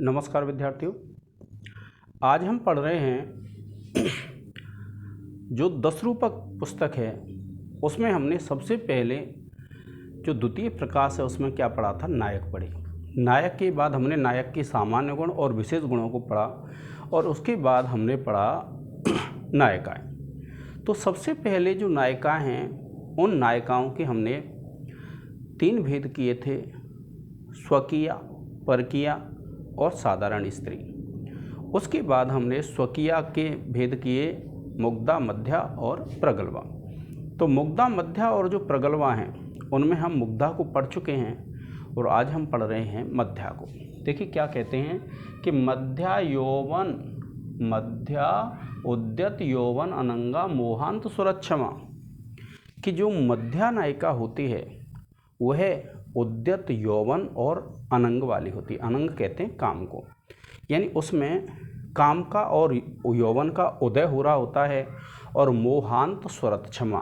नमस्कार विद्यार्थियों। आज हम पढ़ रहे हैं जो 10 रूपक पुस्तक है उसमें हमने सबसे पहले जो द्वितीय प्रकाश है उसमें क्या पढ़ा था, नायक पढ़े। नायक के बाद हमने नायक के सामान्य गुण और विशेष गुणों को पढ़ा और उसके बाद हमने पढ़ा नायिकाएँ। तो सबसे पहले जो नायिकाएँ हैं उन नायिकाओं के हमने 3 भेद किए थे, स्वकीया, परकीया और साधारण स्त्री। उसके बाद हमने स्वकीया के भेद किए मुग्धा, मध्या और प्रगल्भा। तो मुग्धा, मध्या और जो प्रगल्भा हैं उनमें हम मुग्धा को पढ़ चुके हैं और आज हम पढ़ रहे हैं मध्या को। देखिए क्या कहते हैं कि मध्या यौवन, मध्या उद्यत यौवन अनंगा मोहांत सुरक्षमा, कि जो मध्या नायिका होती है वह उद्यत यौवन और अनंग वाली होती है। अनंग कहते हैं काम को, यानी उसमें काम का और यौवन का उदय हो रहा होता है। और मोहांत स्वरत क्षमा,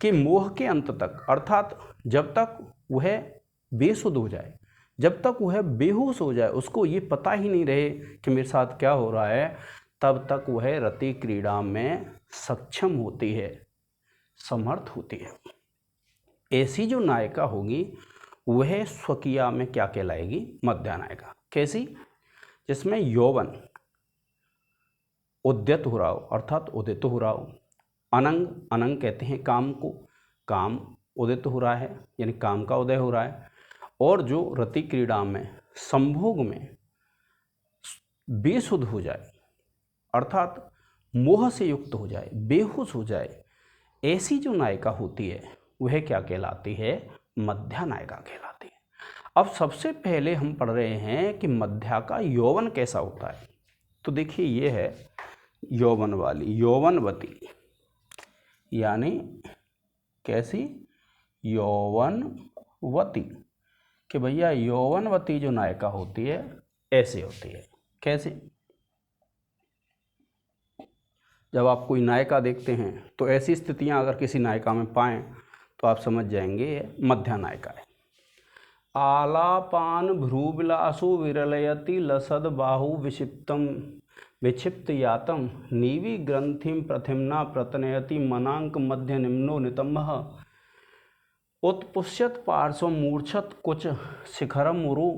कि मोह के अंत तक, अर्थात जब तक वह बेसुध हो जाए, जब तक वह बेहोश हो जाए, उसको ये पता ही नहीं रहे कि मेरे साथ क्या हो रहा है, तब तक वह रति क्रीड़ा में सक्षम होती है, समर्थ होती है। ऐसी जो नायिका होगी वह स्वकीया में क्या कहलाएगी, मध्या नायिका। कैसी? जिसमें यौवन उद्यत हो रहा हो, अर्थात उदित हो रहा हो। अनंग, अनंग कहते हैं काम को, काम उदित हो रहा है यानी काम का उदय हो रहा है। और जो रति क्रीड़ा में, संभोग में बेसुध हो जाए, अर्थात मोह से युक्त हो जाए, बेहोश हो जाए, ऐसी जो नायिका होती है वह क्या कहलाती है, मध्या नायिका कहलाती है। अब सबसे पहले हम पढ़ रहे हैं कि मध्या का यौवन कैसा होता है। तो देखिए ये है यौवन वाली, यौवनवती, यानी कैसी, यौवनवती, कि भैया यौवनवती जो नायिका होती है ऐसे होती है। कैसे? जब आप कोई नायिका देखते हैं तो ऐसी स्थितियां अगर किसी नायिका में पाएं तो आप समझ जाएंगे ये मध्या नायिका है। आलापान भ्रूविलासो विरलयति लसद बाहु विक्षिप्तम विक्षिप्त यातम नीवि ग्रंथिम प्रथिम्ना प्रतनयति मनांक मध्य निम्नो नितंबः उत्पुष्यत पार्श्व मूर्छत कुछ शिखरम मुरु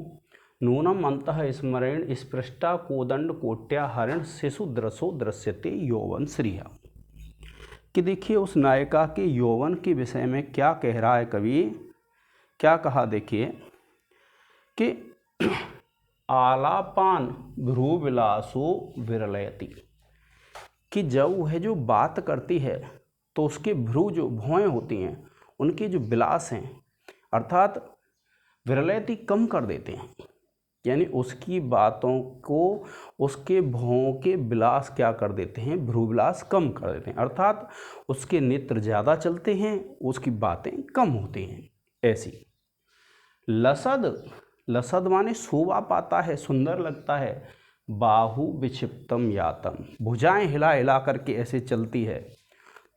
नूनम अंतः स्मरण स्पृष्टा कोदंड कोट्या हरिण शिशु द्रसो दृश्यते यौवन श्रिया। कि देखिए उस नायिका के यौवन के विषय में क्या कह रहा है कवि, क्या कहा, देखिए कि आलापान भ्रूविलासो विरलयति, कि जब वह जो बात करती है तो उसके भ्रू, जो भौएं होती हैं, उनके जो विलास हैं, अर्थात विरलयति कम कर देते हैं, यानी उसकी बातों को, उसके भौं के विलास क्या कर देते हैं, भ्रूविलास कम कर देते हैं, अर्थात उसके नेत्र ज़्यादा चलते हैं, उसकी बातें कम होती हैं। ऐसी लसद, लसद माने शोभा पाता है, सुंदर लगता है। बाहु विक्षिप्तम यातम, भुजाएं हिला हिला करके ऐसे चलती है,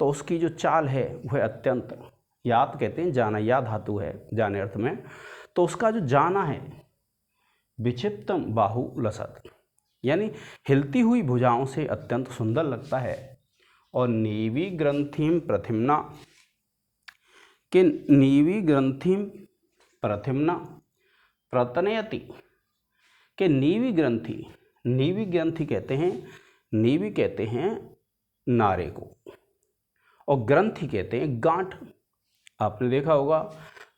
तो उसकी जो चाल है वह अत्यंत, यात कहते हैं जाना, या धातु है जाने अर्थ में, तो उसका जो जाना है विक्षिप्तम बाहु लसद, यानी हिलती हुई भुजाओं से अत्यंत सुंदर लगता है। और नीवी ग्रंथिम प्रथिम्ना, कि नीवी ग्रंथिम प्रथिम्ना प्रतनयति, कि नीवी ग्रंथि, नीवी ग्रंथि कहते हैं, नीवी कहते हैं नारे को, और ग्रंथि कहते हैं गांठ। आपने देखा होगा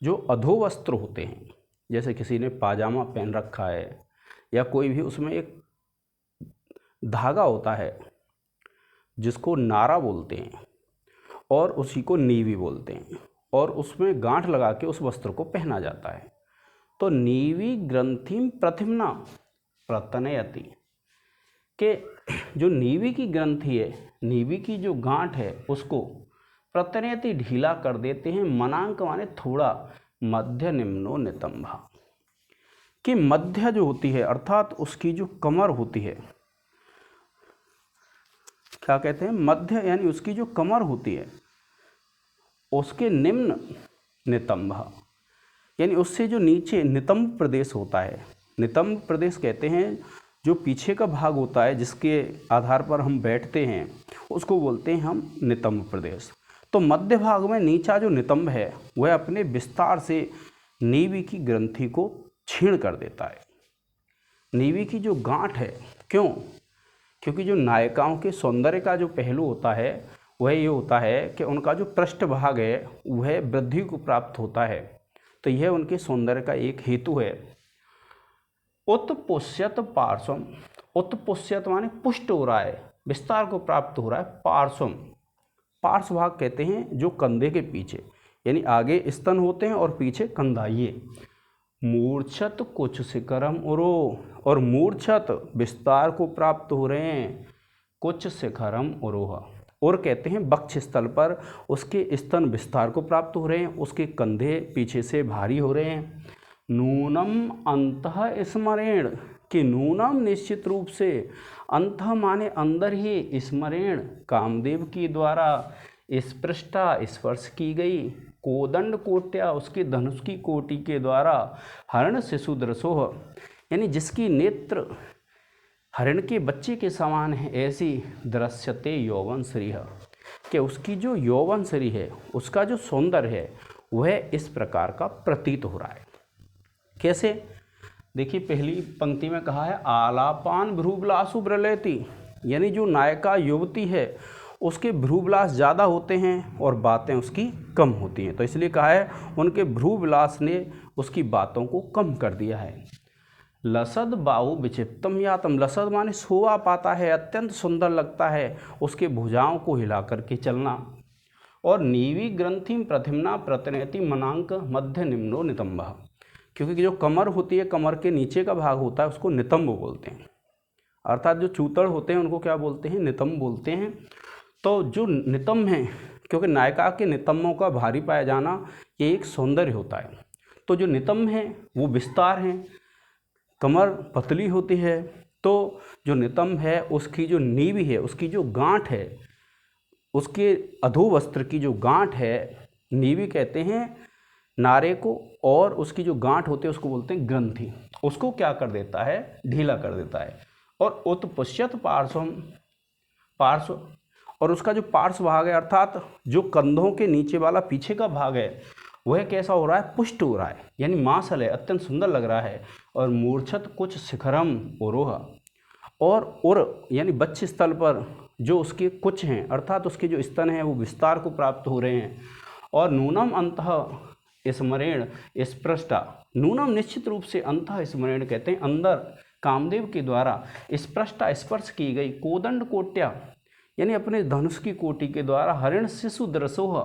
जो अधोवस्त्र होते हैं, जैसे किसी ने पाजामा पहन रखा है या कोई भी, उसमें एक धागा होता है जिसको नारा बोलते हैं और उसी को नीवी बोलते हैं, और उसमें गांठ लगा के उस वस्त्र को पहना जाता है। तो नीवी ग्रंथिम प्रथिम्ना प्रतनयति, के जो नीवी की ग्रंथि है, नीवी की जो गांठ है, उसको प्रतनयति ढीला कर देते हैं। मनांक माने थोड़ा, मध्य निम्नो नितंबा, कि मध्य जो होती है, अर्थात उसकी जो कमर होती है, क्या कहते हैं, मध्य, यानी उसकी जो कमर होती है उसके निम्न नितंब, यानी उससे जो नीचे नितंब प्रदेश होता है, नितंब प्रदेश कहते हैं जो पीछे का भाग होता है जिसके आधार पर हम बैठते हैं उसको बोलते हैं हम नितंब प्रदेश। तो मध्य भाग में नीचा जो नितंब है वह अपने विस्तार से नीवी की ग्रंथि को छीण कर देता है। नीवी की जो गांठ है, क्यों? क्योंकि जो नायिकाओं के सौंदर्य का जो पहलू होता है वह ये होता है कि उनका जो पृष्ठ भाग है वह वृद्धि को प्राप्त होता है, तो यह उनके सौंदर्य का एक हेतु है। उत्पुष्यत पार्श्वम, उत्पुष्यत माने पुष्ट हो रहा है, विस्तार को प्राप्त हो रहा है। पार्श्वम, पार्श्व भाग कहते हैं जो कंधे के पीछे, यानी आगे स्तन होते हैं और पीछे कंधा। ये मूर्छत कुछ शिखरम उरो, और मूर्छत विस्तार को प्राप्त हो रहे हैं, कुछ शिखरम उरोहा, और कहते हैं वक्ष स्थल पर उसके स्तन विस्तार को प्राप्त हो रहे हैं, उसके कंधे पीछे से भारी हो रहे हैं। नूनम अंतः स्मरेण, कि नूनम निश्चित रूप से, अंतः माने अंदर ही, स्मरेण कामदेव की द्वारा, स्पृष्टा स्पर्श की गई, कोदंड कोट्या उसके धनुष की कोटि के द्वारा, हरण शिशु दृशोह यानी जिसकी नेत्र हरण के बच्चे के समान है, ऐसी दृश्यते यौवन श्री, कि उसकी जो यौवन श्री है उसका जो सौंदर्य है वह इस प्रकार का प्रतीत हो रहा है। कैसे? देखिए पहली पंक्ति में कहा है आलापान भ्रूविलासु ब्रलेति, यानी जो नायिका युवती है उसके भ्रूविलास ज़्यादा होते हैं और बातें उसकी कम होती हैं, तो इसलिए कहा है उनके भ्रूविलास ने उसकी बातों को कम कर दिया है। लसद बाहु विचित्तम यातम, लसद माने शोभा पाता है, अत्यंत सुंदर लगता है उसके भुजाओं को हिला करके चलना। और नीवी ग्रंथि प्रतिमना प्रतिनयति मनांक मध्य निम्नो नितंब, क्योंकि जो कमर होती है, कमर के नीचे का भाग होता है उसको नितंब बोलते हैं, अर्थात जो चूतड़ होते हैं उनको क्या बोलते हैं? नितंब बोलते हैं। तो जो नितंब हैं, क्योंकि नायिका के नितंबों का भारी पाया जाना ये एक सौंदर्य होता है, तो जो नितंब हैं वो विस्तार हैं, कमर पतली होती है, तो जो नितंब है उसकी जो नीवी है, उसकी जो गांठ है, उसके अधोवस्त्र की जो गांठ है, नीवी कहते हैं नारे को, और उसकी जो गांठ होती है उसको बोलते हैं ग्रंथि, उसको क्या कर देता है? ढीला कर देता है। और उत्पुष्यत पार्श्वम, पार्श्व, और उसका जो पार्श्व भाग है अर्थात जो कंधों के नीचे वाला पीछे का भाग है वह कैसा हो रहा है? पुष्ट हो रहा है, यानी मांसल है, अत्यंत सुंदर लग रहा है। और मूर्छत कुछ शिखरम उरोहा, और उर यानी वक्ष स्थल पर जो उसके कुछ हैं अर्थात उसके जो स्तन हैं वो विस्तार को प्राप्त हो रहे हैं। और नूनम अंतः स्मरेण स्पृष्टा, नूनम निश्चित रूप से, अंतः स्मरेण कहते हैं अंदर, कामदेव के द्वारा, स्पृष्टा स्पर्श की गई, कोदंड कोट्या यानी अपने धनुष की कोटि के द्वारा, हरिण शिशु दृशोह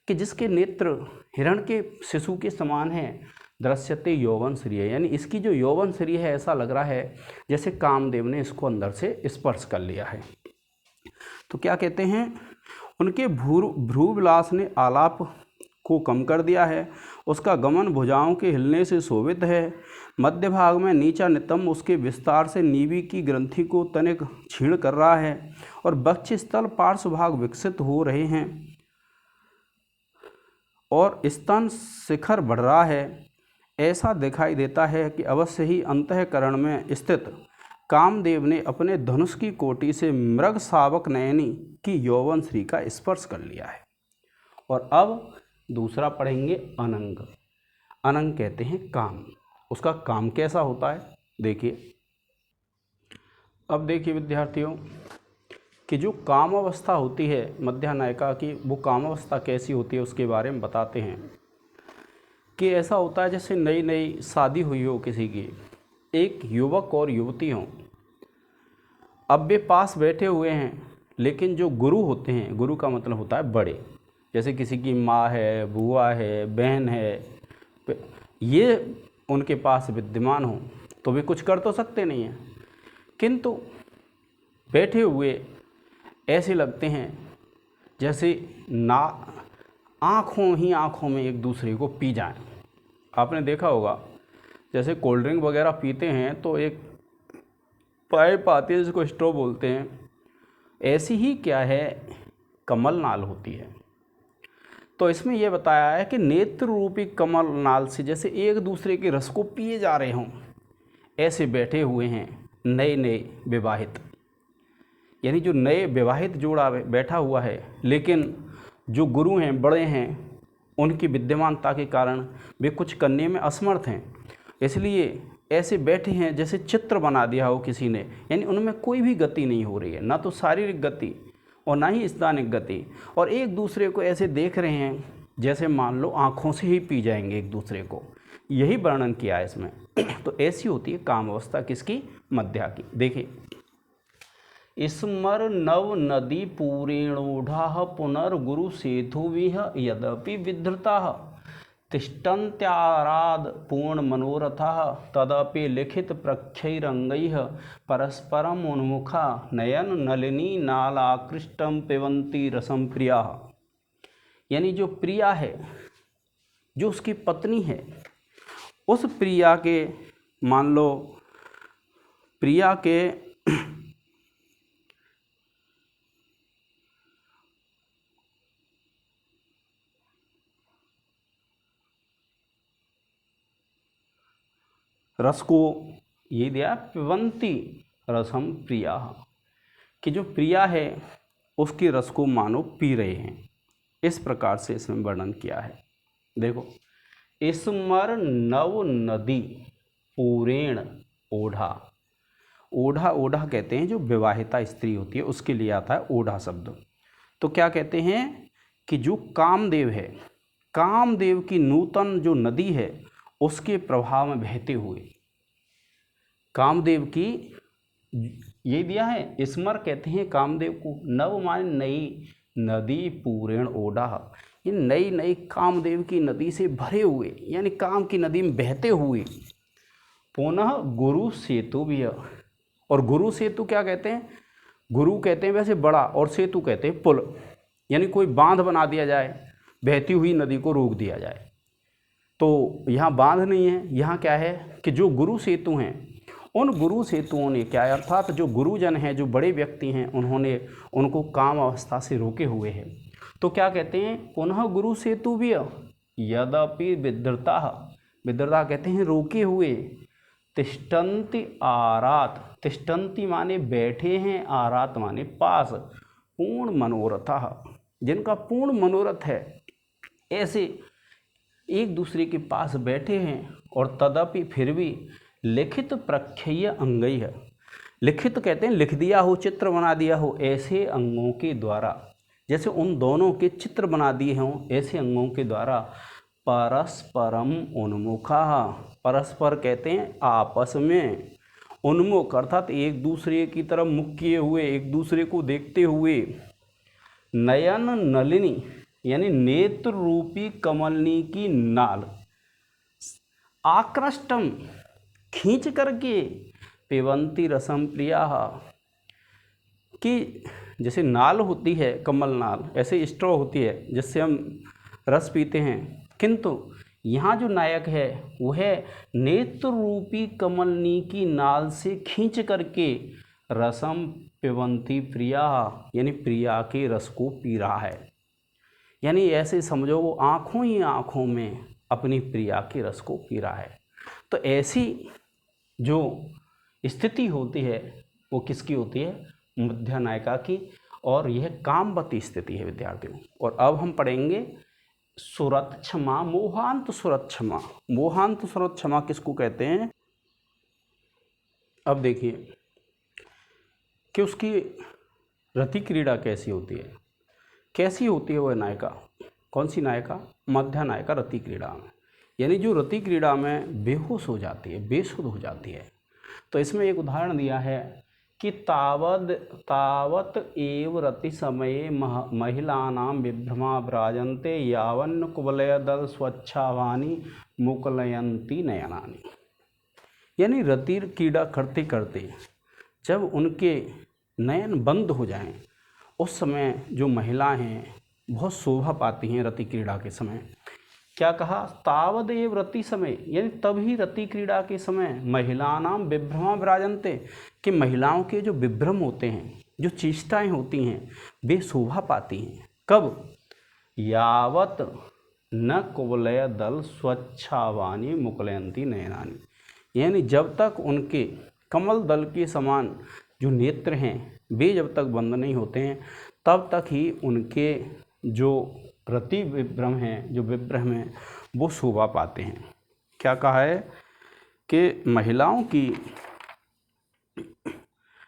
कि जिसके नेत्र हिरण के शिशु के समान हैं, दृश्यते यौवन श्री, यानी इसकी जो यौवन श्री है ऐसा लग रहा है जैसे कामदेव ने इसको अंदर से स्पर्श कर लिया है। तो क्या कहते हैं? उनके भ्रूविलास ने आलाप को कम कर दिया है, उसका गमन भुजाओं के हिलने से शोभित है। मध्य भाग में नीचा नितंब उसके विस्तार से नीवी की ग्रंथि को तनिक छीण कर रहा है, और वक्ष स्थल पार्श्व भाग विकसित हो रहे हैं, और स्तन शिखर बढ़ रहा है। ऐसा दिखाई देता है कि अवश्य ही अंतःकरण में स्थित कामदेव ने अपने धनुष की कोटि से मृग शावक नयनी की यौवन श्री का स्पर्श कर लिया है। और अब दूसरा पढ़ेंगे अनंग। अनंग कहते हैं काम, उसका काम कैसा होता है देखिए। अब देखिए विद्यार्थियों कि जो काम अवस्था होती है मध्या नायिका की, वो काम अवस्था कैसी होती है उसके बारे में बताते हैं। कि ऐसा होता है जैसे नई नई शादी हुई हो किसी की, एक युवक और युवती हों, अब वे पास बैठे हुए हैं, लेकिन जो गुरु होते हैं, गुरु का मतलब होता है बड़े, जैसे किसी की माँ है, बुआ है, बहन है, ये उनके पास विद्यमान हो तो वे कुछ कर तो सकते नहीं हैं, किंतु बैठे हुए ऐसे लगते हैं जैसे आँखों में एक दूसरे को पी जाएं। आपने देखा होगा जैसे कोल्ड ड्रिंक वगैरह पीते हैं तो एक पाइप आती है जिसको स्ट्रॉ बोलते हैं, ऐसी ही क्या है कमल नाल होती है। तो इसमें यह बताया है कि नेत्र रूपी कमल नाल से जैसे एक दूसरे के रस को पिए जा रहे हों, ऐसे बैठे हुए हैं नए नए विवाहित, यानी जो नए विवाहित जोड़ा बैठा हुआ है, लेकिन जो गुरु हैं, बड़े हैं, उनकी विद्यमानता के कारण वे कुछ करने में असमर्थ हैं, इसलिए ऐसे बैठे हैं जैसे चित्र बना दिया हो किसी ने, यानी उनमें कोई भी गति नहीं हो रही है, ना तो शारीरिक गति और ना ही स्थानिक गति, और एक दूसरे को ऐसे देख रहे हैं जैसे मान लो आँखों से ही पी जाएंगे एक दूसरे को, यही वर्णन किया है इसमें। तो ऐसी होती है काम अवस्था किसकी? मध्या की। देखिए, स्मर नव नदी पूरेणोढ़ा पुनर्गुरु सेतुविह यद्यपि विधृता तिष्ठन्त्याराद पूर्ण मनोरथा तदपि लिखित प्रख्यैरंगैः परस्परम उन्मुखा नयन नलिनी नालाकृष्टम पिबन्ति रसम प्रिया। यानी जो प्रिया है, जो उसकी पत्नी है, उस प्रिया के, मान लो प्रिया के रस को ये दिया पिबन्ति रसम प्रिया, कि जो प्रिया है उसकी रस को मानो पी रहे हैं, इस प्रकार से इसमें वर्णन किया है। देखो, स्मर नव नदी पूरेण ओढ़ा, ओढ़ा ओढ़ा कहते हैं जो विवाहिता स्त्री होती है उसके लिए आता है ओढ़ा शब्द। तो क्या कहते हैं कि जो कामदेव है, कामदेव की नूतन जो नदी है उसके प्रभाव में बहते हुए, कामदेव की ये दिया है, स्मर कहते हैं कामदेव को, नव माने नई, नदी पूरेण ओढ़ा, ये नई नई कामदेव की नदी से भरे हुए, यानी काम की नदी में बहते हुए, पुनः गुरु सेतु भी है। और गुरु सेतु क्या कहते हैं? गुरु कहते हैं वैसे बड़ा, और सेतु कहते हैं पुल, यानी कोई बांध बना दिया जाए, बहती हुई नदी को रोक दिया जाए। तो यहाँ बांध नहीं है, यहाँ क्या है कि जो गुरु सेतु हैं, उन गुरु सेतुओं ने क्या है, अर्थात जो गुरुजन हैं, जो बड़े व्यक्ति हैं, उन्होंने उनको काम अवस्था से रोके हुए हैं। तो क्या कहते हैं? पुनः गुरु सेतु भी यद्यपि विधृता, विधृता कहते हैं रोके हुए, तिष्ठन्ति आरात, तिष्ठन्ति माने बैठे हैं, आरात माने पास, पूर्ण मनोरथा, जिनका पूर्ण मनोरथ है, ऐसे एक दूसरे के पास बैठे हैं। और तदपि फिर भी लिखित प्रख्यय अंगई है, लिखित कहते हैं लिख दिया हो, चित्र बना दिया हो, ऐसे अंगों के द्वारा, जैसे उन दोनों के चित्र बना दिए हों, ऐसे अंगों के द्वारा परस्परम उन्मुखा, परस्पर कहते हैं आपस में, उन्मुख अर्थात एक दूसरे की तरफ मुख किए हुए, एक दूसरे को देखते हुए, नयन नलिनी यानी नेत्र रूपी कमलनी की नाल, आकृष्टम खींच करके, पिबन्ति रसम प्रिया, कि जैसे नाल होती है, कमल नाल, ऐसे स्ट्रॉ होती है जिससे हम रस पीते हैं, किंतु यहाँ जो नायक है वह नेत्र रूपी कमलनी की नाल से खींच करके रसम पिबन्ति प्रिया, यानी प्रिया के रस को पी रहा है। यानी ऐसे समझो वो आँखों ही आँखों में अपनी प्रिया के रस को पी रहा है। तो ऐसी जो स्थिति होती है वो किसकी होती है? मध्या नायिका की, और यह कामवती स्थिति है विद्यार्थियों। और अब हम पढ़ेंगे सुरत क्षमा, मोहांत सुरत क्षमा। मोहांत सुरत क्षमा किसको कहते हैं? अब देखिए कि उसकी रति क्रीड़ा कैसी होती है, कैसी होती है वह नायिका, कौन सी नायिका? मध्या नायिका रति क्रीड़ा में, यानी जो रति क्रीड़ा में बेहोश हो जाती है, बेसुध हो जाती है। तो इसमें एक उदाहरण दिया है कि तावत एव रति समये महिलानां विभ्रमा व्राजन्ते यावन्न कुवलय दल स्वच्छावानी मुकुलयन्ति नयनानि। यानी रति क्रीड़ा करते करते जब उनके नयन बंद हो जाएं, उस समय जो महिलाएं हैं बहुत शोभा पाती हैं रति क्रीड़ा के समय। क्या कहा? तावदेव रति समय, यानी तभी रति क्रीड़ा के समय महिलानाम विभ्रमा विराजन्ते, कि महिलाओं के जो विभ्रम होते हैं, जो चेष्टाएं होती हैं, वे शोभा पाती हैं। कब? यावत न कुवलय दल स्वच्छावानी मुकुलयन्ति नयनानि, यानी जब तक उनके कमल दल के समान जो नेत्र हैं वे जब तक बंद नहीं होते हैं तब तक ही उनके जो रति विभ्रम हैं, जो विभ्रम हैं, वो शोभा पाते हैं। क्या कहा है कि महिलाओं की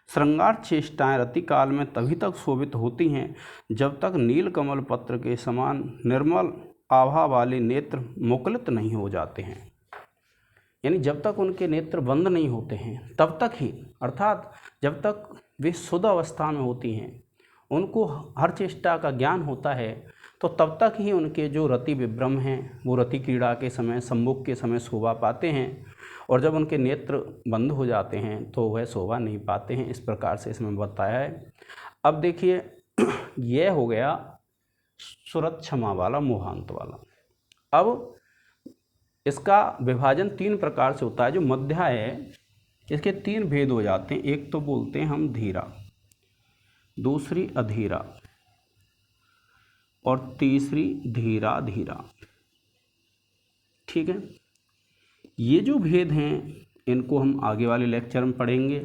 श्रृंगार चेष्टाएं रति काल में तभी तक शोभित होती हैं जब तक नील कमल पत्र के समान निर्मल आभा वाले नेत्र मुकुलित नहीं हो जाते हैं। यानी जब तक उनके नेत्र बंद नहीं होते हैं तब तक ही, अर्थात जब तक वे शुद्ध अवस्था में होती हैं, उनको हर चेष्टा का ज्ञान होता है, तो तब तक ही उनके जो रति विभ्रम हैं वो रति क्रीड़ा के समय, सम्मुख के समय शोभा पाते हैं। और जब उनके नेत्र बंद हो जाते हैं तो वह शोभा नहीं पाते हैं। इस प्रकार से इसमें बताया है। अब देखिए यह हो गया सुरत क्षमा वाला, मोहांत वाला। अब इसका विभाजन 3 प्रकार से होता है। जो मध्या है इसके 3 भेद हो जाते हैं। एक तो बोलते हैं हम धीरा, दूसरी अधीरा और तीसरी धीरा धीरा। ठीक है, ये जो भेद हैं इनको हम आगे वाले लेक्चर में पढ़ेंगे।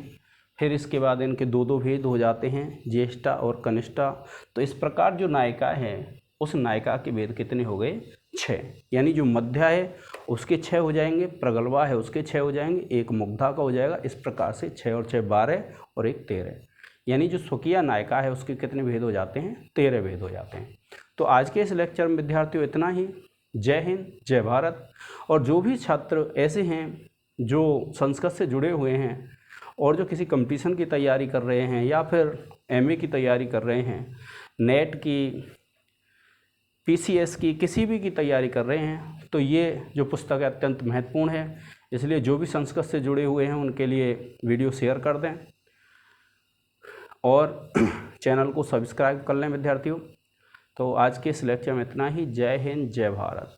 फिर इसके बाद इनके 2 भेद हो जाते हैं, ज्येष्ठा और कनिष्ठा। तो इस प्रकार जो नायिका है उस नायिका के भेद कितने हो गए? 6। यानी जो मध्या है उसके 6 हो जाएंगे, प्रगल्भा है उसके 6 हो जाएंगे, एक मुग्धा का हो जाएगा। इस प्रकार से 6 और 6 12 और एक 13। यानी जो स्वकीय नायिका है उसके कितने भेद हो जाते हैं? 13 भेद हो जाते हैं। तो आज के इस लेक्चर में विद्यार्थियों इतना ही। जय हिंद, जय भारत। और जो भी छात्र ऐसे हैं जो संस्कृत से जुड़े हुए हैं और जो किसी कंपटीशन की तैयारी कर रहे हैं या फिर एमए की तैयारी कर रहे हैं, नेट की, पीसीएस की, किसी भी की तैयारी कर रहे हैं, तो ये जो पुस्तक है अत्यंत महत्वपूर्ण है। इसलिए जो भी संस्कृत से जुड़े हुए हैं उनके लिए वीडियो शेयर कर दें और चैनल को सब्सक्राइब कर लें विद्यार्थियों। तो आज के इस लेक्चर में इतना ही। जय हिंद, जय भारत।